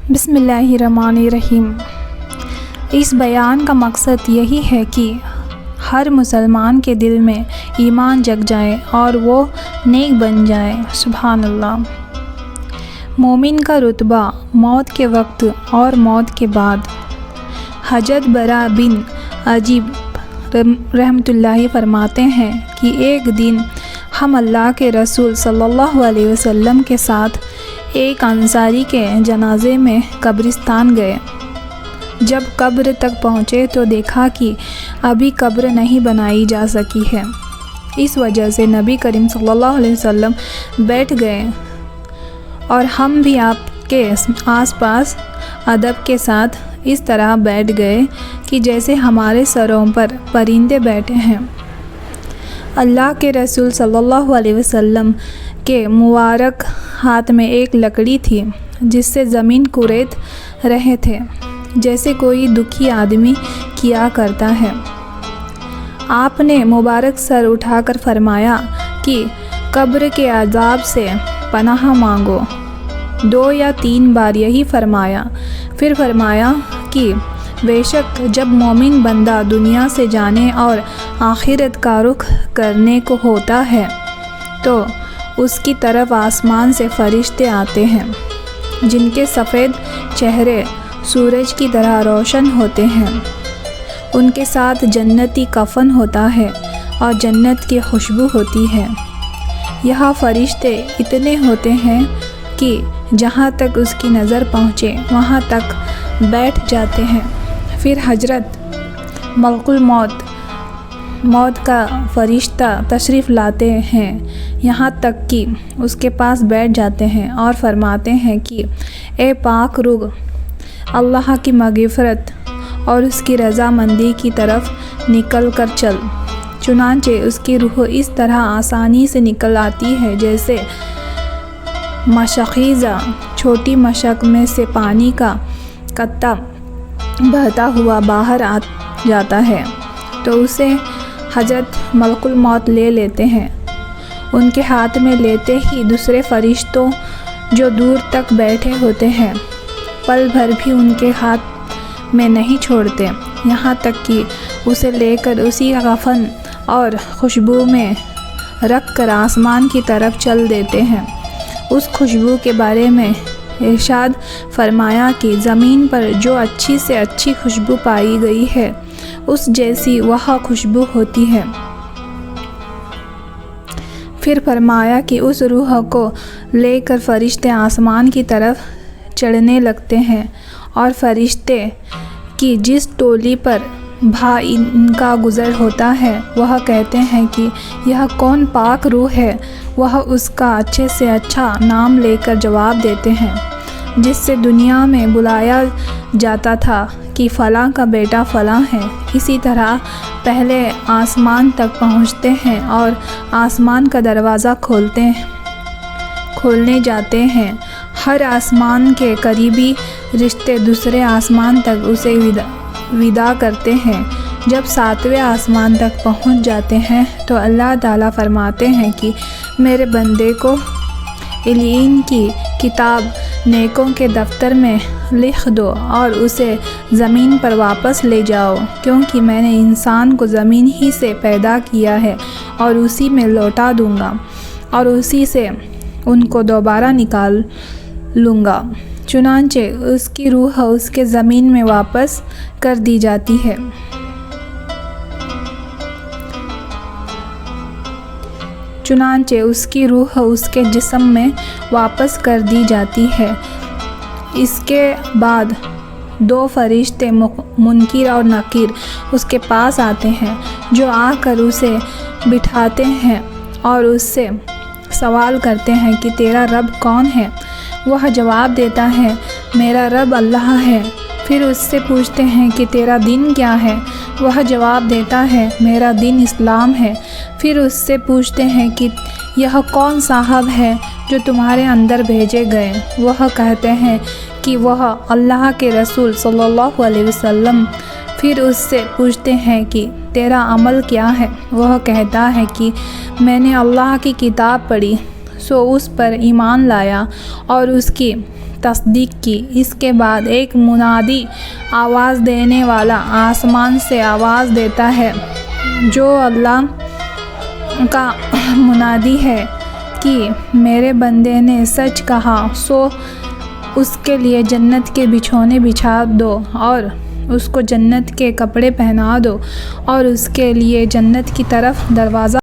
بسم اللہ الرحمن الرحیم۔ اس بیان کا مقصد یہی ہے کہ ہر مسلمان کے دل میں ایمان جگ جائے اور وہ نیک بن جائے۔ سبحان اللہ۔ مومن کا رتبہ موت کے وقت اور موت کے بعد۔ حضرت برا بن عازب رحمۃ اللہ فرماتے ہیں کہ ایک دن ہم اللہ کے رسول صلی اللہ علیہ وسلم کے ساتھ ایک انصاری کے جنازے میں قبرستان گئے۔ جب قبر تک پہنچے تو دیکھا کہ ابھی قبر نہیں بنائی جا سکی ہے۔ اس وجہ سے نبی کریم صلی اللہ علیہ وسلم بیٹھ گئے اور ہم بھی آپ کے آس پاس ادب کے ساتھ اس طرح بیٹھ گئے کہ جیسے ہمارے سروں پر پرندے بیٹھے ہیں۔ اللہ کے رسول صلی اللہ علیہ وسلم کے مبارک ہاتھ میں ایک لکڑی تھی جس سے زمین کرید رہے تھے، جیسے کوئی دکھی آدمی کیا کرتا ہے۔ آپ نے مبارک سر اٹھا کر فرمایا کہ قبر کے عذاب سے پناہ مانگو۔ 2 یا 3 بار یہی فرمایا، پھر فرمایا کہ بے شک جب مومن بندہ دنیا سے جانے اور آخرت کا رخ کرنے کو ہوتا ہے تو اس کی طرف آسمان سے فرشتے آتے ہیں جن کے سفید چہرے سورج کی طرح روشن ہوتے ہیں۔ ان کے ساتھ جنتی کفن ہوتا ہے اور جنت کی خوشبو ہوتی ہے۔ یہاں فرشتے اتنے ہوتے ہیں کہ جہاں تک اس کی نظر پہنچے وہاں تک بیٹھ جاتے ہیں۔ پھر حضرت ملک موت کا فرشتہ تشریف لاتے ہیں، یہاں تک کہ اس کے پاس بیٹھ جاتے ہیں اور فرماتے ہیں کہ اے پاک روح، اللہ کی مغفرت اور اس کی رضامندی کی طرف نکل کر چل۔ چنانچہ اس کی روح اس طرح آسانی سے نکل آتی ہے جیسے مشقیزہ چھوٹی مشق میں سے پانی کا قطرہ بہتا ہوا باہر آ جاتا ہے تو اسے حضرت ملک الموت لے لیتے ہیں۔ ان کے ہاتھ میں لیتے ہی دوسرے فرشتوں جو دور تک بیٹھے ہوتے ہیں پل بھر بھی ان کے ہاتھ میں نہیں چھوڑتے، یہاں تک کہ اسے لے کر اسی کفن اور خوشبو میں رکھ کر آسمان کی طرف چل دیتے ہیں۔ اس خوشبو کے بارے میں ارشاد فرمایا کہ زمین پر جو اچھی سے اچھی خوشبو پائی گئی ہے اس جیسی وہ خوشبو ہوتی ہے۔ پھر فرمایا کہ اس روح کو لے کر فرشتے آسمان کی طرف چڑھنے لگتے ہیں اور فرشتے کی جس ٹولی پر ان کا گزر ہوتا ہے وہ کہتے ہیں کہ یہ کون پاک روح ہے، وہ اس کا اچھے سے اچھا نام لے کر جواب دیتے ہیں جس سے دنیا میں بلایا جاتا تھا کہ فلاں کا بیٹا فلاں ہے۔ اسی طرح پہلے آسمان تک پہنچتے ہیں اور آسمان کا دروازہ کھولنے جاتے ہیں۔ ہر آسمان کے قریبی رشتے دوسرے آسمان تک اسے وداع کرتے ہیں۔ جب 7ویں آسمان تک پہنچ جاتے ہیں تو اللہ تعالیٰ فرماتے ہیں کہ میرے بندے کو علین کی کتاب نیکوں کے دفتر میں لکھ دو اور اسے زمین پر واپس لے جاؤ، کیونکہ میں نے انسان کو زمین ہی سے پیدا کیا ہے اور اسی میں لوٹا دوں گا اور اسی سے ان کو دوبارہ نکال لوں گا۔ چنانچہ اس کی روح اس کے زمین میں واپس کر دی جاتی ہے۔ چنانچہ اس کی روح اس کے جسم میں واپس کر دی جاتی ہے۔ اس کے بعد 2 فرشتے منکر اور نکیر اس کے پاس آتے ہیں جو آ کر اسے بٹھاتے ہیں اور اس سے سوال کرتے ہیں کہ تیرا رب کون ہے؟ وہ جواب دیتا ہے میرا رب اللہ ہے۔ پھر اس سے پوچھتے ہیں کہ تیرا دین کیا ہے؟ وہ جواب دیتا ہے میرا دین اسلام ہے۔ پھر اس سے پوچھتے ہیں کہ یہ کون صاحب ہے جو تمہارے اندر بھیجے گئے؟ وہ کہتے ہیں کہ وہ اللہ کے رسول صلی اللہ علیہ وسلم۔ پھر اس سے پوچھتے ہیں کہ تیرا عمل کیا ہے؟ وہ کہتا ہے کہ میں نے اللہ کی کتاب پڑھی سو اس پر ایمان لایا اور اس کی تصدیق کی۔ اس کے بعد ایک منادی آواز دینے والا آسمان سے آواز دیتا ہے، جو اللہ کا منادی ہے کہ میرے بندے نے سچ کہا، سو اس کے لیے جنت کے بچھونے بچھا دو اور اس کو جنت کے کپڑے پہنا دو اور اس کے لیے جنت کی طرف دروازہ